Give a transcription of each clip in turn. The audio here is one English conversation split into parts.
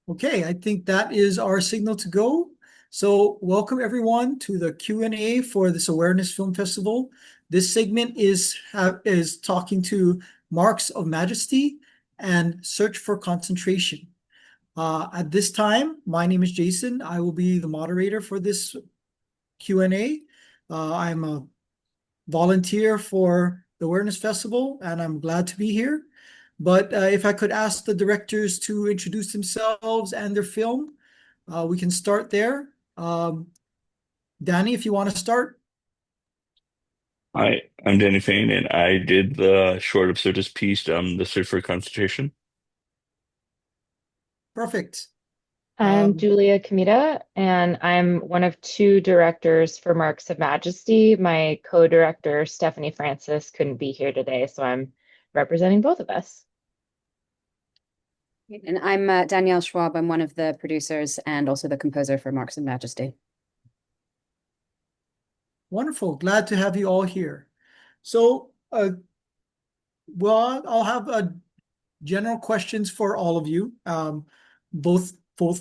Okay, I think that is our signal to go. So welcome everyone to the Q&A for this Awareness Film Festival. This segment is talking to Marks of Majesty and Search for Concentration. At this time, my name is Jason. I will be the moderator for this Q&A. I'm a volunteer for the Awareness Festival, and I'm glad to be here. But if I could ask the directors to introduce themselves and their film, we can start there. Danny, if you want to start. Hi, I'm Danny Fain, and I did the short absurdist piece, The Search for Concentration. Perfect. I'm Um, Julia Comita, and I'm one of two directors for Marks of Majesty. My co-director, Stephanie Francis, couldn't be here today, so I'm representing both of us. And I'm Danielle Schwab. I'm one of the producers and also the composer for Marks of Majesty. Wonderful. Glad to have you all here. So, well, I'll have general questions for all of you, both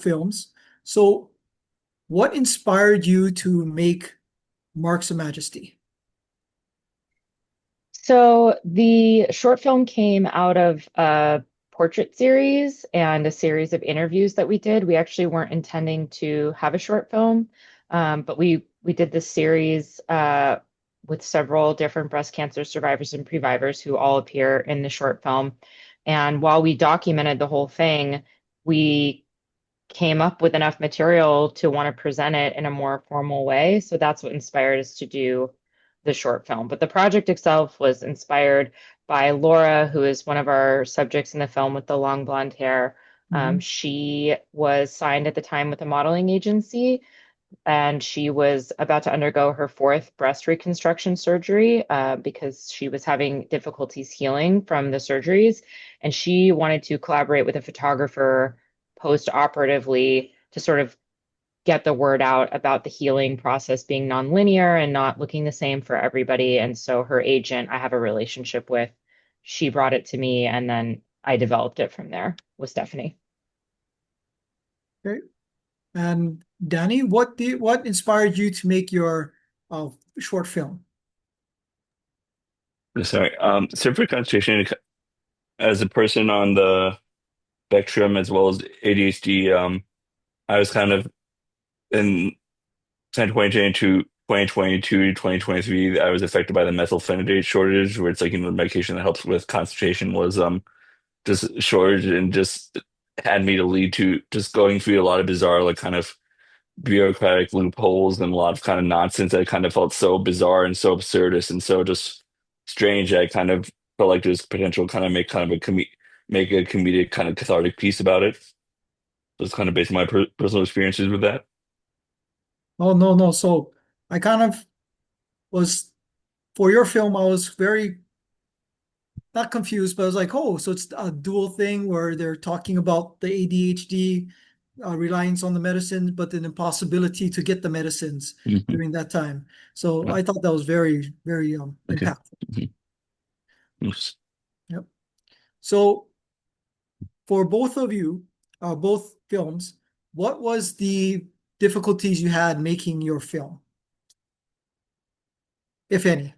films. So, what inspired you to make Marks of Majesty? So the short film came out of a portrait series and a series of interviews that we did. We actually weren't intending to have a short film, but we did this series with several different breast cancer survivors and previvors who all appear in the short film. And while we documented the whole thing, we came up with enough material to want to present it in a more formal way. So that's what inspired us to do the short film. But the project itself was inspired by Laura, who is one of our subjects in the film with the long blonde hair. Mhm. She was signed at the time with a modeling agency, and she was about to undergo her fourth breast reconstruction surgery because she was having difficulties healing from the surgeries. And she wanted to collaborate with a photographer post-operatively to sort of get the word out about the healing process being nonlinear and not looking the same for everybody. And so her agent, I have a relationship with, she brought it to me, and then I developed it from there with Stephanie. Okay. And Danny, what inspired you to make your short film? Sorry, Search for Concentration, as a person on the spectrum as well as ADHD, I was kind of in 2022, 2022 to 2023, I was affected by the methylphenidate shortage, where it's like, the medication that helps with concentration was just shortage, and just had me to lead to just going through a lot of bizarre, like, kind of bureaucratic loopholes and a lot of kind of nonsense that kind of felt so bizarre and so absurdist and so just strange. I kind of felt like there's potential kind of make kind of make a comedic kind of cathartic piece about it. That's kind of based on my personal experiences with that. Oh, no, no. So I kind of was for your film, I was very not confused, but I was like, oh, so it's a dual thing where they're talking about the ADHD reliance on the medicine, but an impossibility to get the medicines Hmm. during that time. So Yeah. I thought that was very, very Okay. impactful. Mhm. Yes. Yep. So for both of you, both films, what was the difficulties you had making your film, if any?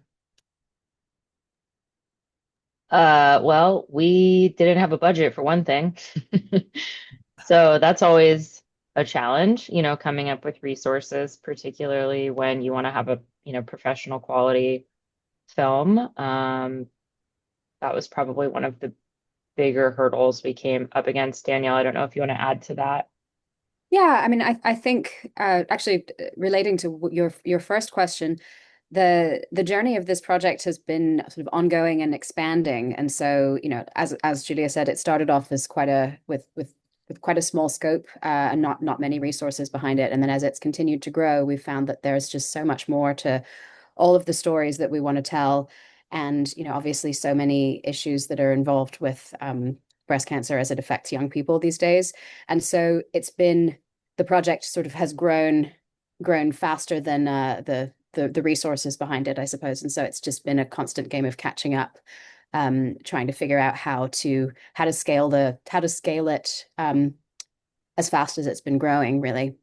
Well, we didn't have a budget for one thing. So that's always a challenge, coming up with resources, particularly when you want to have a, professional quality film. That was probably one of the bigger hurdles we came up against. Danielle, I don't know if you want to add to that. Yeah, I mean, I think actually relating to your first question, the journey of this project has been sort of ongoing and expanding. And so, as Julia said, it started off as quite a with quite a small scope and not many resources behind it. And then as it's continued to grow, we've found that there's just so much more to all of the stories that we want to tell. And, obviously so many issues that are involved with breast cancer as it affects young people these days. And so the project sort of has grown faster than the resources behind it, I suppose. And so it's just been a constant game of catching up, trying to figure out how to scale it as fast as it's been growing, really.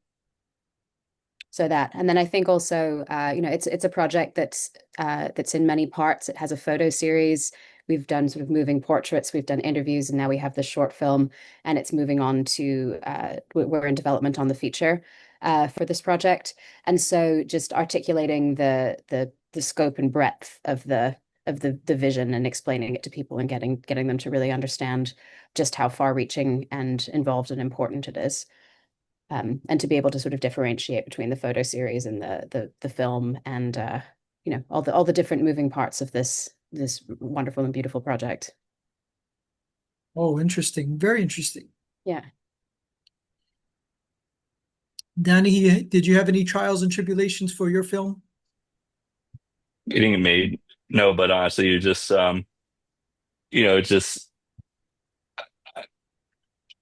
So that, and then I think also, it's a project that's in many parts. It has a photo series. We've done sort of moving portraits, we've done interviews, and now we have the short film, and it's moving on to we're in development on the feature for this project. And so just articulating the scope and breadth of the vision and explaining it to people and getting them to really understand just how far-reaching and involved and important it is. And to be able to sort of differentiate between the photo series and the film and all the different moving parts of this wonderful and beautiful project. Oh, interesting. Very interesting. Yeah. Danny, did you have any trials and tribulations for your film? Getting it made. No, but honestly, you just just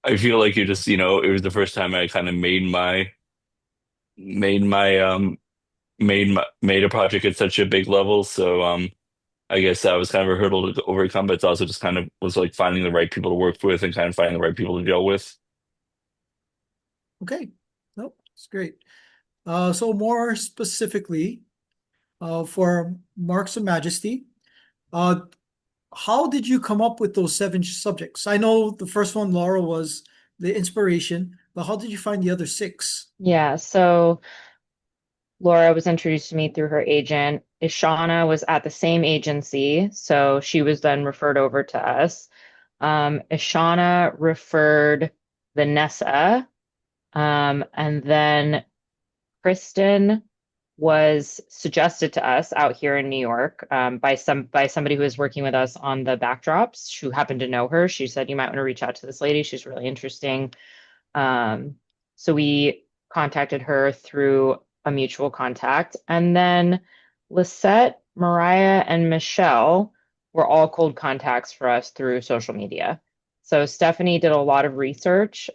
I feel like you just, it was the first time I kind of made my made a project at such a big level. So I guess that was kind of a hurdle to overcome, but it's also just kind of was like finding the right people to work with and kind of finding the right people to deal with. Okay. Nope, it's great. So more specifically, for Marks of Majesty, uh, how did you come up with those 7 subjects? I know the first one, Laura, was the inspiration, but how did you find the other 6? Yeah, so Laura was introduced to me through her agent. Ishana was at the same agency, so she was then referred over to us. Ishana referred Vanessa, and then Kristen was suggested to us out here in New York by somebody who was working with us on the backdrops who happened to know her. She said, "You might want to reach out to this lady. She's really interesting." So we contacted her through a mutual contact. And then Lisette, Mariah, and Michelle were all cold contacts for us through social media. So Stephanie did a lot of research,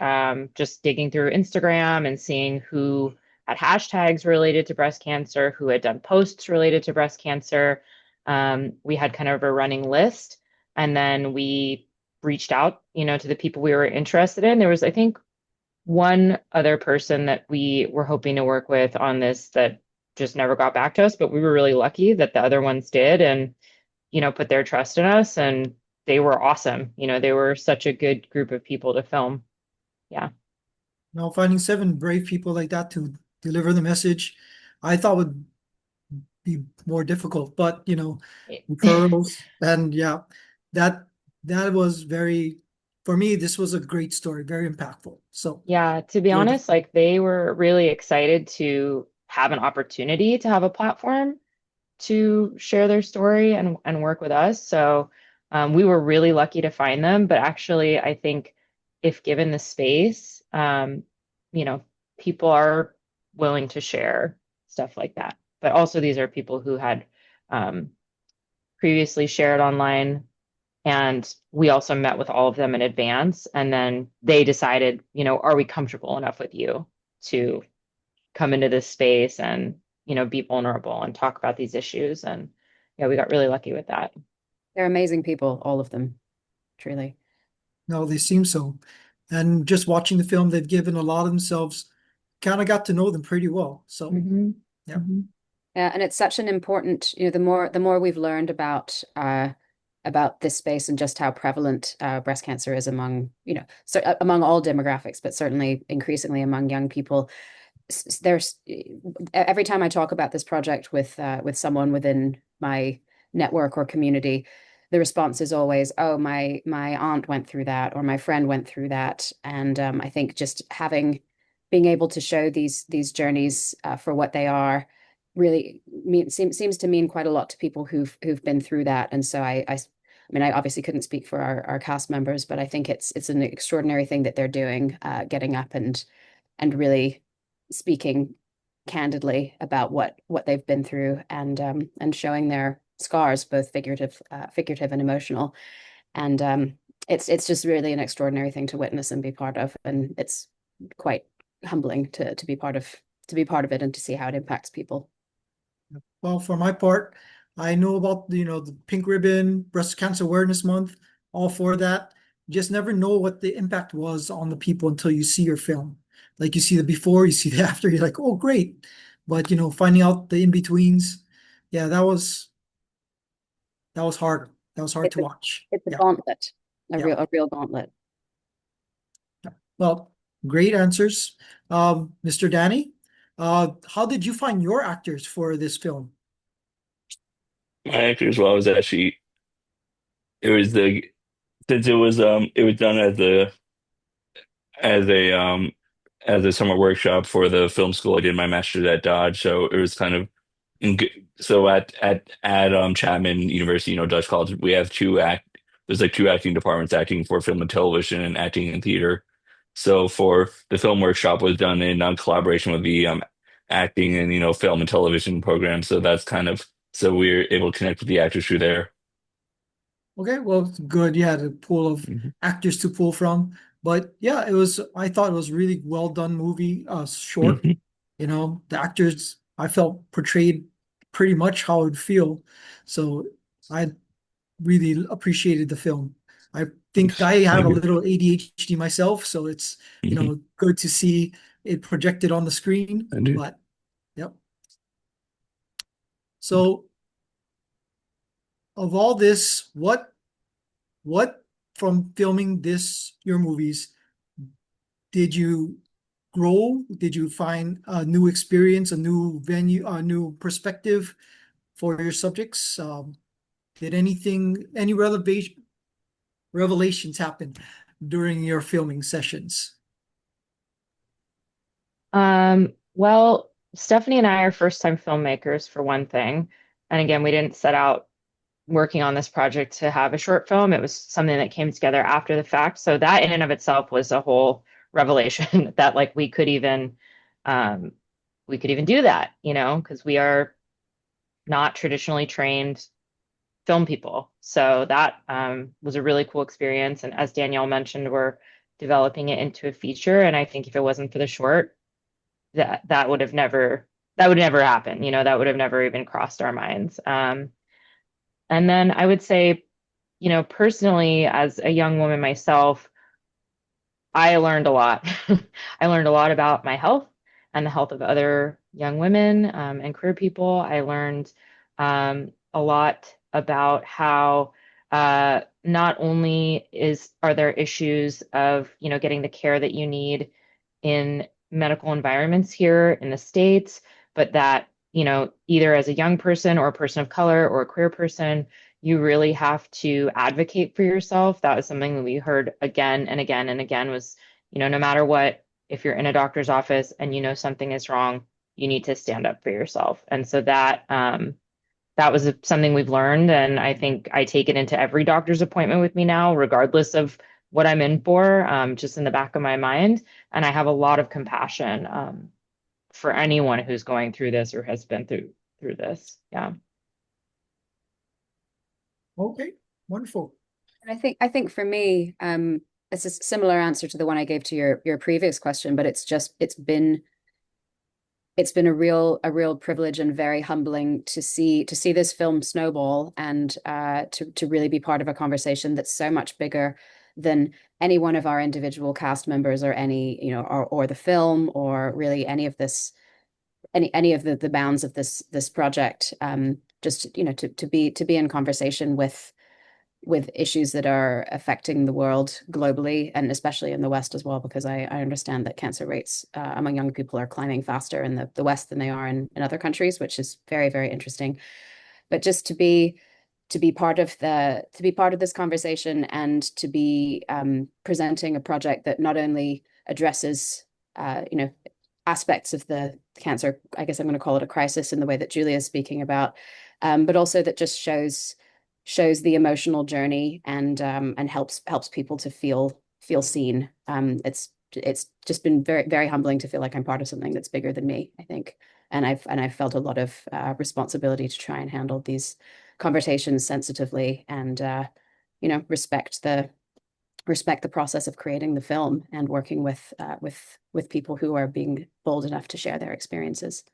just digging through Instagram and seeing who had hashtags related to breast cancer, who had done posts related to breast cancer. We had kind of a running list. And then we reached out, to the people we were interested in. There was, I think, one other person that we were hoping to work with on this that just never got back to us, but we were really lucky that the other ones did and, put their trust in us, and they were awesome. They were such a good group of people to film. Yeah. Now, finding 7 brave people like that to deliver the message, I thought would be more difficult, but referrals and yeah, that that was very, for me, this was a great story, very impactful. So Yeah, to be enjoyed it. honest, like they were really excited to have an opportunity to have a platform to share their story and work with us. So we were really lucky to find them. But actually, I think if given the space, you know, people are willing to share stuff like that. But also, these are people who had um, previously shared online. And we also met with all of them in advance. And then they decided, are we comfortable enough with you to come into this space and be vulnerable and talk about these issues? And yeah, we got really lucky with that. They're amazing people, all of them, truly. No, they seem so. And just watching the film, they've given a lot of themselves, kind of got to know them pretty well. So Mm-hmm. yeah. Mm-hmm. Yeah, and it's such an important, the more we've learned about this space and just how prevalent breast cancer is among, so among all demographics, but certainly increasingly among young people. There's every time I talk about this project with someone within my network or community, the response is always, "Oh, my aunt went through that, or my friend went through that." And I think just being able to show these journeys for what they are really seems to mean quite a lot to people who've been through that. And so I mean, I obviously couldn't speak for our cast members, but I think it's an extraordinary thing that they're doing, getting up and really speaking candidly about what they've been through and showing their scars, both figurative and emotional. And it's just really an extraordinary thing to witness and be part of. And it's quite humbling to be part of it and to see how it impacts people. Well, for my part, I know about the Pink Ribbon Breast Cancer Awareness Month, all for that. just never know what the impact was on the people until you see your film. Like you see the before, you see the after, you're like, oh, great. But finding out the in-betweens, yeah, that was hard. That was hard It's to a watch. it's a Yeah. gauntlet, Yeah. a real gauntlet. Well, great answers. Mr. Danny, how did you find your actors for this film? My actors, well, was actually it was the since it was done as a um as a summer workshop for the film school. I did my master's at Dodge, so it was kind of so at Chapman University, Dutch College, we have there's like two acting departments, acting for film and television and acting in theater. So for the film workshop was done in collaboration with the acting and film and television program. So that's kind of so we were able to connect with the actors through there. Okay, well, good. You had a pool of Hmm. actors to pull from. But yeah, I thought it was really well done movie, short. Hmm. The actors I felt portrayed pretty much how I would feel. So I really appreciated the film. I think I have a Thank you. little ADHD myself, so it's, Hmm. good to see it projected on the screen. I do. But yep. So of all this, what from filming your movies did you grow? Did you find a new experience, a new venue, a new perspective for your subjects? Did any revelations happen during your filming sessions? Well, Stephanie and I are first-time filmmakers for one thing. And again, we didn't set out working on this project to have a short film. It was something that came together after the fact. So that in and of itself was a whole revelation that like um, we could even do that, because we are not traditionally trained film people. So that was a really cool experience. And as Danielle mentioned, we're developing it into a feature. And I think if it wasn't for the short, that would have never happen. That would have never even crossed our minds. And then I would say, personally, as a young woman myself, I learned a lot. I learned a lot about my health and the health of other young women and queer people. I learned a lot about how not only are there issues of getting the care that you need in medical environments here in the States, but that either as a young person or a person of color or a queer person, you really have to advocate for yourself. That was something that we heard again and again and again was, no matter what, if you're in a doctor's office and something is wrong, you need to stand up for yourself. And so that was something we've learned. And I think I take it into every doctor's appointment with me now, regardless of what I'm in for, just in the back of my mind. And I have a lot of compassion for anyone who's going through this or has been through this. Yeah. Okay, wonderful. And I think for me, it's a similar answer to the one I gave to your previous question, but it's been a real privilege and very humbling to see this film snowball and to really be part of a conversation that's so much bigger than any one of our individual cast members or any or the film or really any of this any of the bounds of this project. Just to be in conversation with issues that are affecting the world globally and especially in the West as well, because I understand that cancer rates among young people are climbing faster in the West than they are in other countries, which is very, very interesting. But just to be part of this conversation and to be presenting a project that not only addresses aspects of the cancer, I guess I'm going to call it a crisis in the way that Julia is speaking about, but also that just shows the emotional journey and helps people to feel seen. It's just been very, very humbling to feel like I'm part of something that's bigger than me, I think. And I've felt a lot of responsibility to try and handle these conversations sensitively and respect the process of creating the film and working with people who are being bold enough to share their experiences.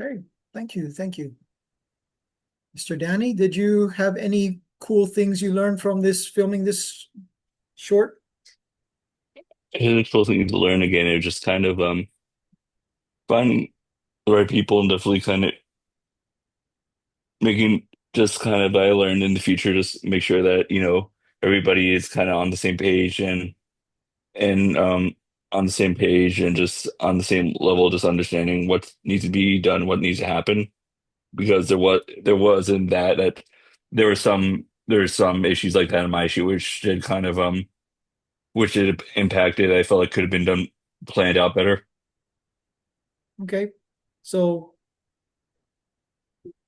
Okay, thank you. Mr. Danny, did you have any cool things you learned from this filming this short? I think it's cool thing to learn again. It was just kind of finding the right people and definitely kind of making just kind of I learned in the future just make sure that everybody is kind of on the same page and on the same page and just on the same level, just understanding what needs to be done, what needs to happen. Because there was in that there were some issues like that in my issue which it impacted. I felt like could have been done planned out better. Okay. So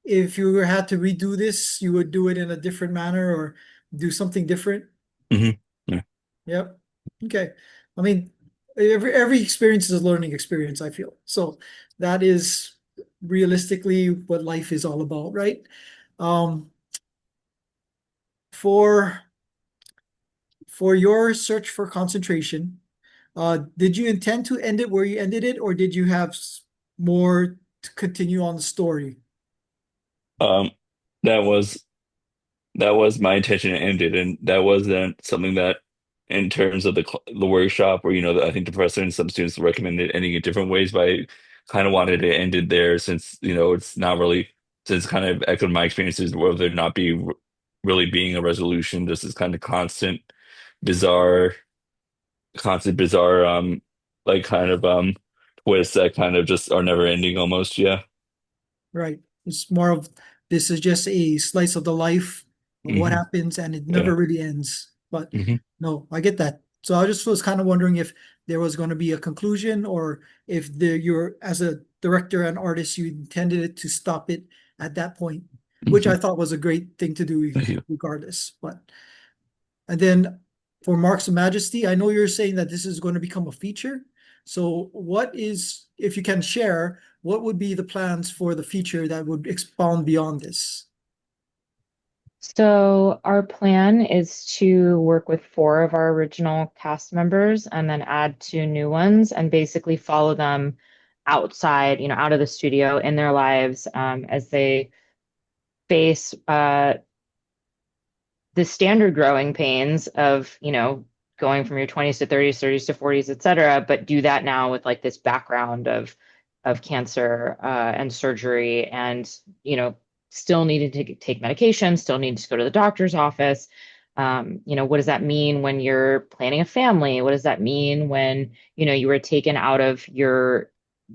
if you had to redo this, you would do it in a different manner or do something different? Yeah. Yep. Okay. I mean, every experience is a learning experience, I feel. So that is realistically what life is all about, right? Um, for for your search for concentration, did you intend to end it where you ended it, or did you have more to continue on the story? Um, that was that was my intention to end it, and that wasn't something that, in terms of the workshop, where I think the professor and some students recommended ending it different ways, but I kind of wanted to end it there since it's not really since kind of echoed my experiences where there not be really being a resolution. This is kind of bizarre, constant bizarre, like kind of twists that kind of just are never ending almost. Yeah. Right. It's more of this is just a slice of the life of what Hmm. happens and it Yeah. never really ends. But Hmm. no, I get that. So I just was kind of wondering if there was going to be a conclusion or if you're as a director and artist, you intended it to stop it at that point, which Hmm. I thought was a great thing to do Thank you. regardless. But and then for Marks of Majesty, I know you're saying that this is going to become a feature. So what is, if you can share, what would be the plans for the feature that would expound beyond this? So our plan is to work with four of our original cast members and then add two new ones and basically follow them outside, out of the studio in their lives as they face the standard growing pains of, going from your 20s to 30s, 30s to 40s, et cetera, but do that now with like this background of cancer and surgery and, still needing to take medication, still needing to go to the doctor's office. What does that mean when you're planning a family? What does that mean when, you were taken out of your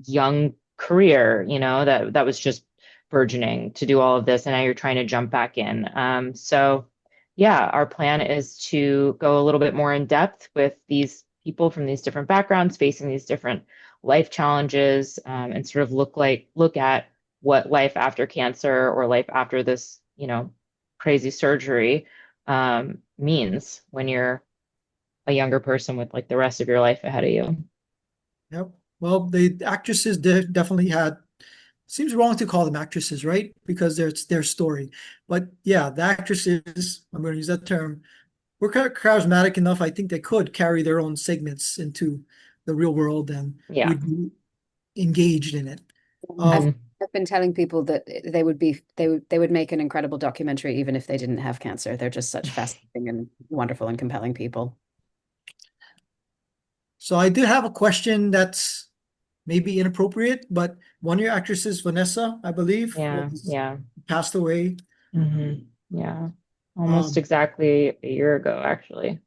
young career, that was just burgeoning to do all of this, and now you're trying to jump back in. So yeah, our plan is to go a little bit more in depth with these people from these different backgrounds facing these different life challenges, and sort of look at what life after cancer or life after this, crazy surgery means when you're a younger person with like the rest of your life ahead of you. Yep. Well, the actresses definitely had, seems wrong to call them actresses, right? Because it's their story. But yeah, the actresses, I'm going to use that term, were charismatic enough. I think they could carry their own segments into the real world and Yeah. would be engaged in it. I've Um, Mhm. I've been telling people that they would make an incredible documentary even if they didn't have cancer. They're just such fascinating and wonderful and compelling people. so I did have a question that's maybe inappropriate, but one of your actresses, Vanessa, I believe, Yeah, was yeah. passed away. Yeah. Almost Um, exactly a year ago, actually.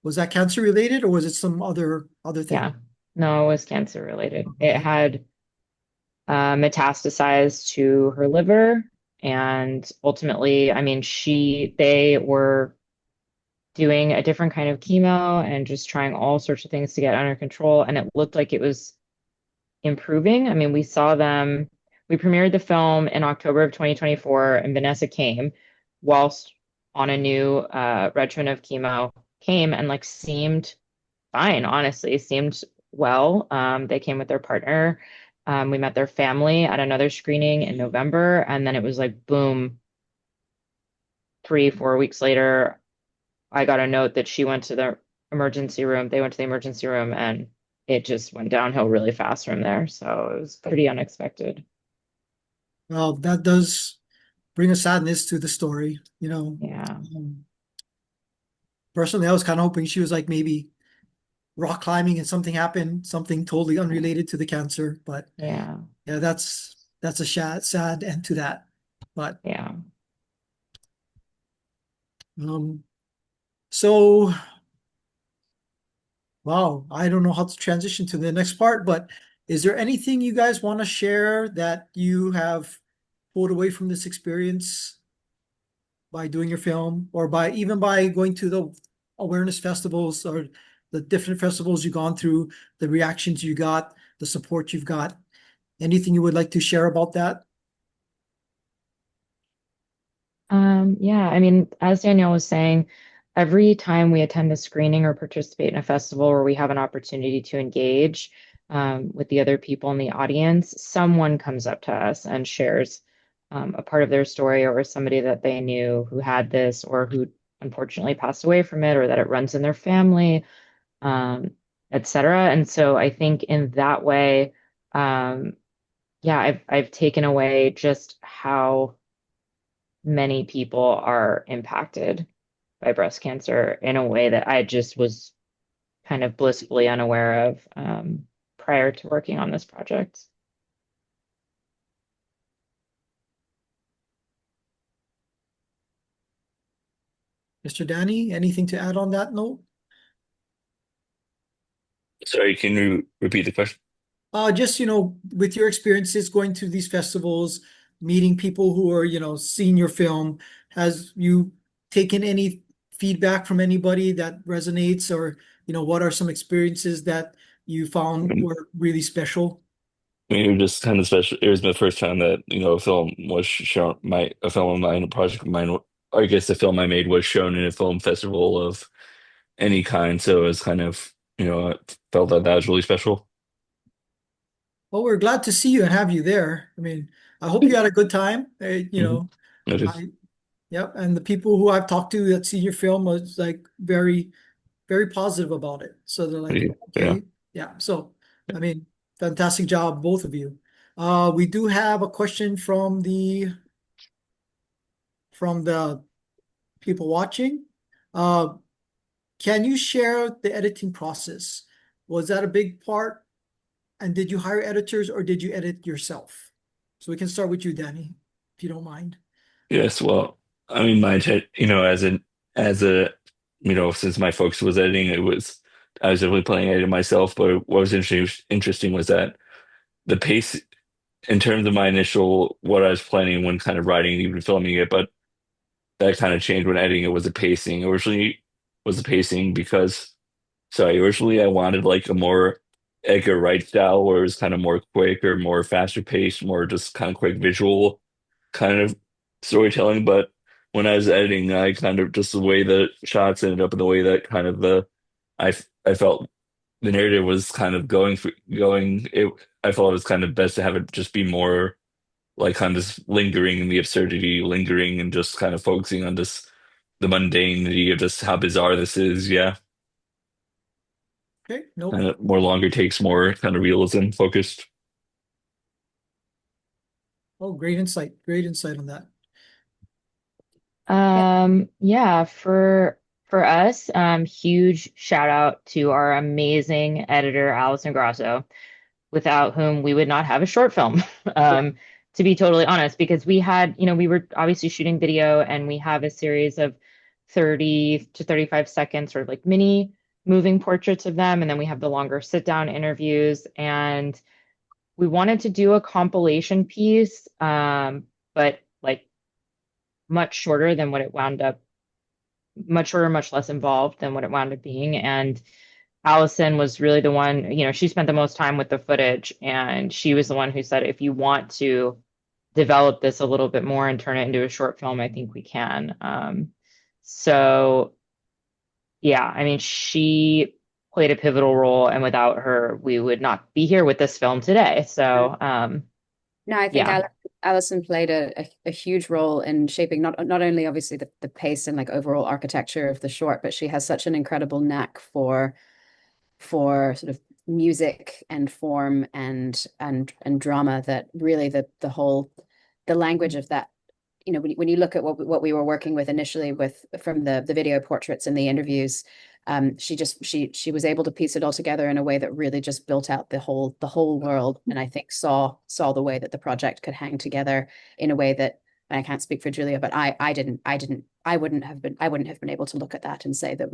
was that cancer related or was it some other Yeah. thing? No, it was cancer related. It Okay. had metastasized to her liver. And ultimately, I mean, they were doing a different kind of chemo and just trying all sorts of things to get under control. And it looked like it was improving. I mean, we premiered the film in October of 2024, and Vanessa came whilst on a new regimen of chemo, came and like seemed fine, honestly, seemed well. They came with their partner. We met their family at another screening in November, and then it was like, boom, 3, 4 weeks later, I got a note that she went to the emergency room. They went to the emergency room, and it just went downhill really fast from there. So it was pretty unexpected. Well, that does bring a sadness to the story, you know. Yeah. Personally, I was kind of hoping she was like maybe rock climbing and something happened, something totally unrelated to the cancer. But Yeah. yeah, that's a sad end to that. But Yeah. um, so wow, I don't know how to transition to the next part, but is there anything you guys want to share that you have pulled away from this experience by doing your film, or by even by going to the awareness festivals or the different festivals you've gone through, the reactions you got, the support you've got? Anything you would like to share about that? Yeah, I mean, as Danielle was saying, every time we attend a screening or participate in a festival where we have an opportunity to engage with the other people in the audience, someone comes up to us and shares a part of their story, or somebody that they knew who had this or who unfortunately passed away from it, or that it runs in their family, um, etc. And so I think in that way, um, yeah, I've taken away just how many people are impacted by breast cancer in a way that I just was kind of blissfully unaware of prior to working on this project. Mr. Danny, anything to add on that note? Sorry, can you repeat the question? Just, with your experiences going to these festivals, meeting people who are, seeing your film, has you taken any feedback from anybody that resonates, or, what are some experiences that you found were really special? I mean, it was just kind of special. It was the first time that, a film was shown, a film of mine, a project of mine, I guess the film I made was shown in a film festival of any kind. So it was kind of, I felt that that was really special. Well, we're glad to see you and have you there. I mean, I hope you had a good time. Hmm. It is. I, yep. And the people who I've talked to that see your film was like very, very positive about it. So they're like, Yeah. okay, yeah. So, I mean, fantastic job, both of you. We do have a question from the people watching. Uh, can you share the editing process? Was that a big part? And did you hire editors or did you edit yourself? So we can start with you, Danny, if you don't mind. Yes. Well, I mean, my intent, as a, since my focus was editing, I was definitely playing editing myself. But what was interesting was that the pace in terms of my initial, what I was planning when kind of writing and even filming it, but that kind of changed when editing it was the pacing. Originally was the pacing because, sorry, originally I wanted like a more Edgar Wright style where it was kind of more quick or more faster paced, more just kind of quick visual kind of storytelling. But when I was editing, I kind of just the way the shots ended up and the way that kind of I felt the narrative was kind of going it. I felt it was kind of best to have it just be more like kind of just lingering in the absurdity, lingering and just kind of focusing on just the mundanity of just how bizarre this is. Yeah. Okay, nope. Kind of more longer takes, more kind of realism focused. Oh, great insight. Great insight on that. Yeah. Yeah, for us, huge shout out to our amazing editor, Allison Grasso, without whom we would not have a short film. Yeah. To be totally honest, because we had, we were obviously shooting video and we have a series of 30 to 35 seconds, sort of like mini moving portraits of them. And then we have the longer sit down interviews. And we wanted to do a compilation piece, but like much shorter than what it wound up, much shorter, much less involved than what it wound up being. And Allison was really the one, she spent the most time with the footage, and she was the one who said, if you want to develop this a little bit more and turn it into a short film, I think we can. So yeah, I mean, she played a pivotal role, and without her, we would not be here with this film today. So No, I think yeah. Alison played a huge role in shaping not only obviously the pace and like overall architecture of the short, but she has such an incredible knack for sort of music and form and drama that really the language of that you know, when you look at what we were working with initially from the video portraits and the interviews, she was able to piece it all together in a way that really just built out the whole world, and I think saw the way that the project could hang together in a way that, and I can't speak for Julia, but I wouldn't have been able to look at that and say that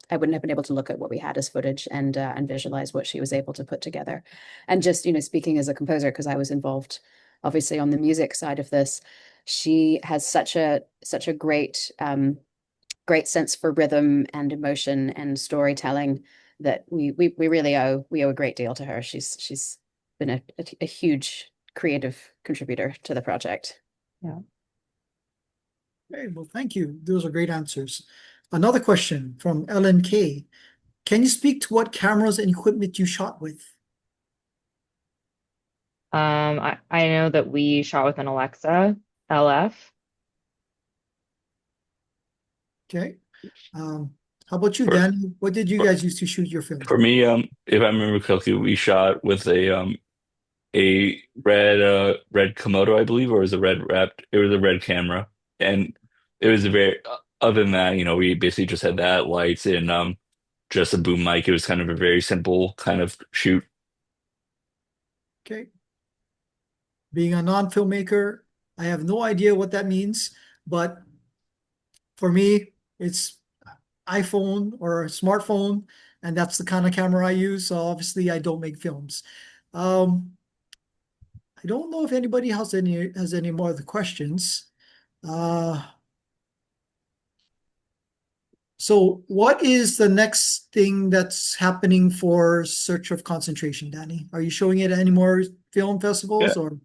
I wouldn't have been able to look at what we had as footage and visualize what she was able to put together. And just, you know, speaking as a composer, because I was involved obviously on the music side of this, she has such a great sense for rhythm and emotion and storytelling that we really owe a great deal to her. She's been a huge creative contributor to the project. Yeah. Okay, well, thank you. Those are great answers. Another question from LNK. Can you speak to what cameras and equipment you shot with? I know that we shot with an Alexa LF. Okay. How about you, For, Dan? What did you for, guys use to shoot your film? for me, if I remember correctly, we shot with a red Komodo, I believe, or was a red wrapped. It was a red camera, and it was a very. Other than that, you know, we basically just had that lights and just a boom mic. It was kind of a very simple kind of shoot. Okay. Being a non-filmmaker, I have no idea what that means, but for me, it's iPhone or a smartphone, and that's the kind of camera I use. So obviously, I don't make films. I don't know if anybody has any more other questions. So what is the next thing that's happening for Search of Concentration, Danny? Are you showing it at any more film festivals Yeah, or?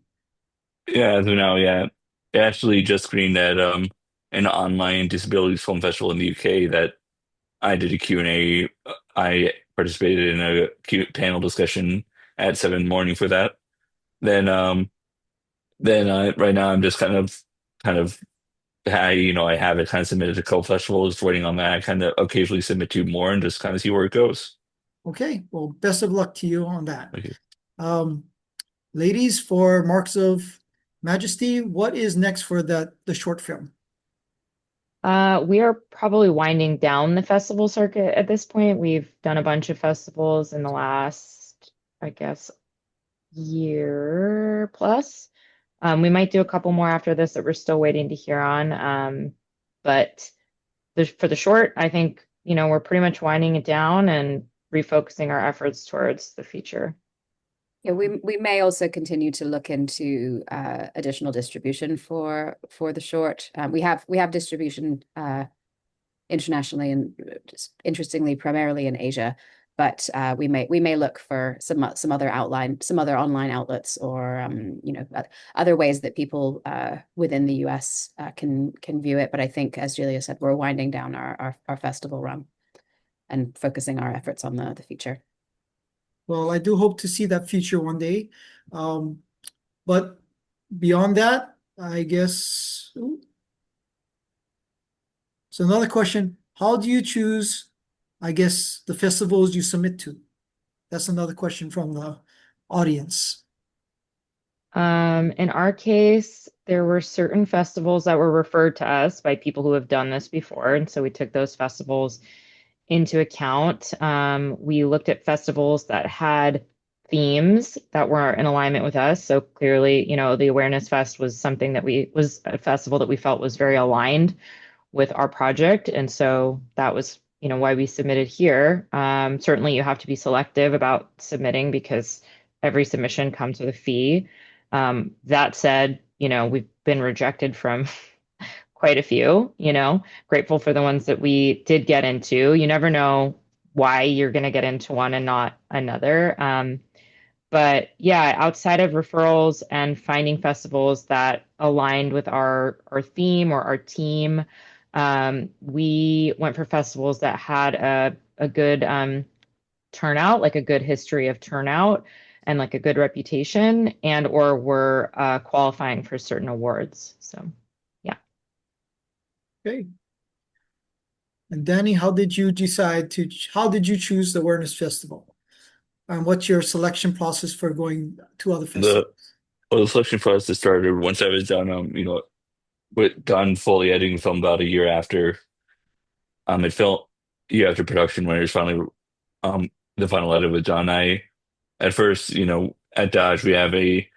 yeah. As of now, yeah, I actually just screened at an online disabilities film festival in the UK that I did a Q&A. I participated in a panel discussion at 7 morning for that. Then right now I'm just kind of I have it kind of submitted to co-festivals, waiting on that. I kind of occasionally submit to more and just kind of see where it goes. Okay, well, best of luck to you on that. Okay. Um, ladies, for Marks of Majesty, what is next for the short film? We are probably winding down the festival circuit at this point. We've done a bunch of festivals in the last, I guess, year plus. We might do a couple more after this that we're still waiting to hear on. But for the short, I think, you know, we're pretty much winding it down and refocusing our efforts towards the feature. Yeah, we may also continue to look into additional distribution for the short. We have distribution internationally, and just interestingly, primarily in Asia. But we may look for some other online outlets, or you know, other ways that people within the US can view it. But I think, as Julia said, we're winding down our festival run and focusing our efforts on the feature. Well, I do hope to see that feature one day. But beyond that, I guess. So another question, how do you choose, I guess, the festivals you submit to? That's another question from the audience. In our case, there were certain festivals that were referred to us by people who have done this before, and so we took those festivals into account. We looked at festivals that had themes that were in alignment with us. So clearly, you know, the Awareness Fest was something that was a festival that we felt was very aligned with our project. And so that was, you know, why we submitted here. Certainly you have to be selective about submitting because every submission comes with a fee. That said, you know, we've been rejected from quite a few, you know, grateful for the ones that we did get into. You never know why you're going to get into one and not another. But yeah, outside of referrals and finding festivals that aligned with our theme or our team, we went for festivals that had a good turnout, like a good history of turnout and like a good reputation, and or were qualifying for certain awards. So yeah. Okay. And Danny, how did you choose the Awareness Festival? And what's your selection process for going to other festivals? The selection process started once I was done, done fully editing the film about a year after it felt year after production when it was finally the final edit was done. I at first, at Dodge we have a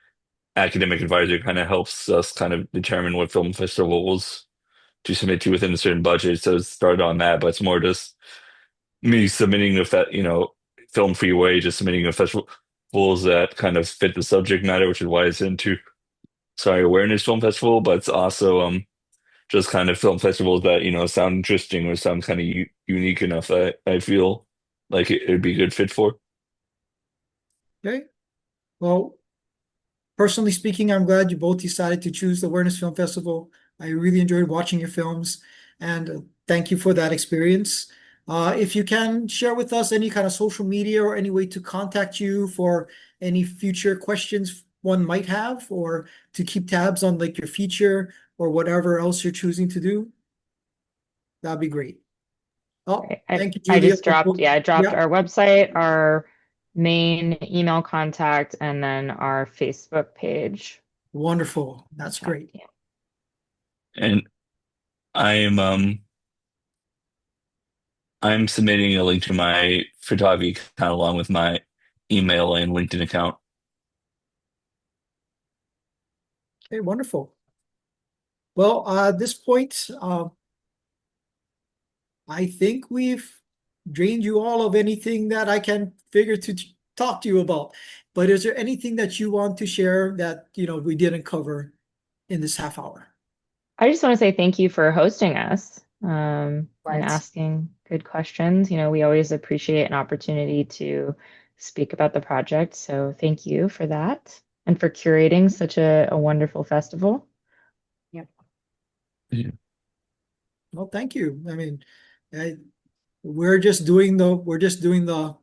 academic advisor who kind of helps us kind of determine what film festivals to submit to within a certain budget. So it started on that, but it's more just me submitting film free way, just submitting the festivals that kind of fit the subject matter, which is why it's into awareness film festival, but it's also just kind of film festivals that sound interesting or sound kind of unique enough that I feel like it would be a good fit for. Okay. Well, personally speaking, I'm glad you both decided to choose the Awareness Film Festival. I really enjoyed watching your films, and thank you for that experience. If you can share with us any kind of social media or any way to contact you for any future questions one might have, or to keep tabs on like your feature or whatever else you're choosing to do, that'd be great. Oh, thank you, I Julia. just dropped, I dropped Yeah, our website, our main email contact, and then our Facebook page. wonderful. That's great. Yeah. And I'm submitting a link to my photography account along with my email and LinkedIn account. Okay, wonderful. Well, at this point, I think we've drained you all of anything that I can figure to talk to you about. But is there anything that you want to share that, we didn't cover in this half hour? I just want to say thank you for hosting us and Right. asking good questions. We always appreciate an opportunity to speak about the project. So thank you for that and for curating such a wonderful festival. Yep. Yeah. Well, thank you. I mean, we're just doing the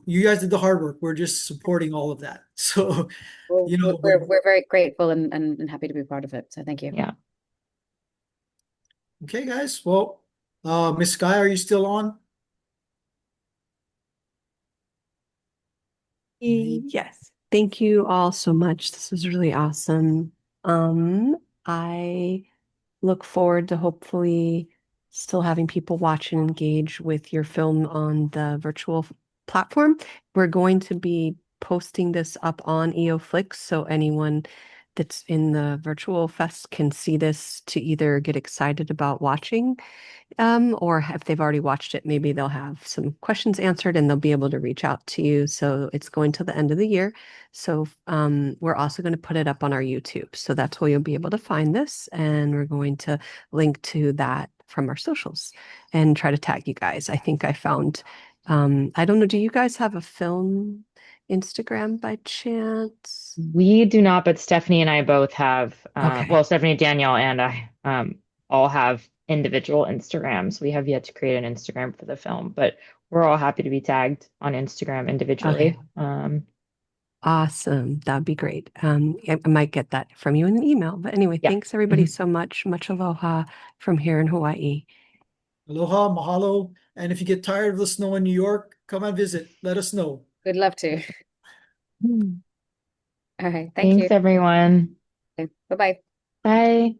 you guys did the hard work. We're just supporting all of that. So, Well, you know, we're very grateful and happy to be part of it. So thank you. Yeah. okay, guys. Well, Miss Sky, are you still on? Yes. Thank you all so much. This was really awesome. I look forward to hopefully still having people watch and engage with your film on the virtual platform. We're going to be posting this up on EOFlix, so anyone that's in the virtual fest can see this to either get excited about watching, or if they've already watched it, maybe they'll have some questions answered and they'll be able to reach out to you. So it's going till the end of the year. So we're also going to put it up on our YouTube. So that's where you'll be able to find this. And we're going to link to that from our socials and try to tag you guys. I think I found, I don't know, do you guys have a film Instagram by chance? We do not, but Stephanie and I both have, Okay. well, Stephanie, Danielle, and I all have individual Instagrams. We have yet to create an Instagram for the film, but we're all happy to be tagged on Instagram individually. Awesome. That'd be great. I might get that from you in an email. But anyway, Yeah. thanks everybody so much. Much aloha from here in Hawaii. Aloha, mahalo. And if you get tired of the snow in New York, come and visit. Let us know. We'd love to. All right. Thank Thanks, you. everyone. Okay, bye-bye. Bye.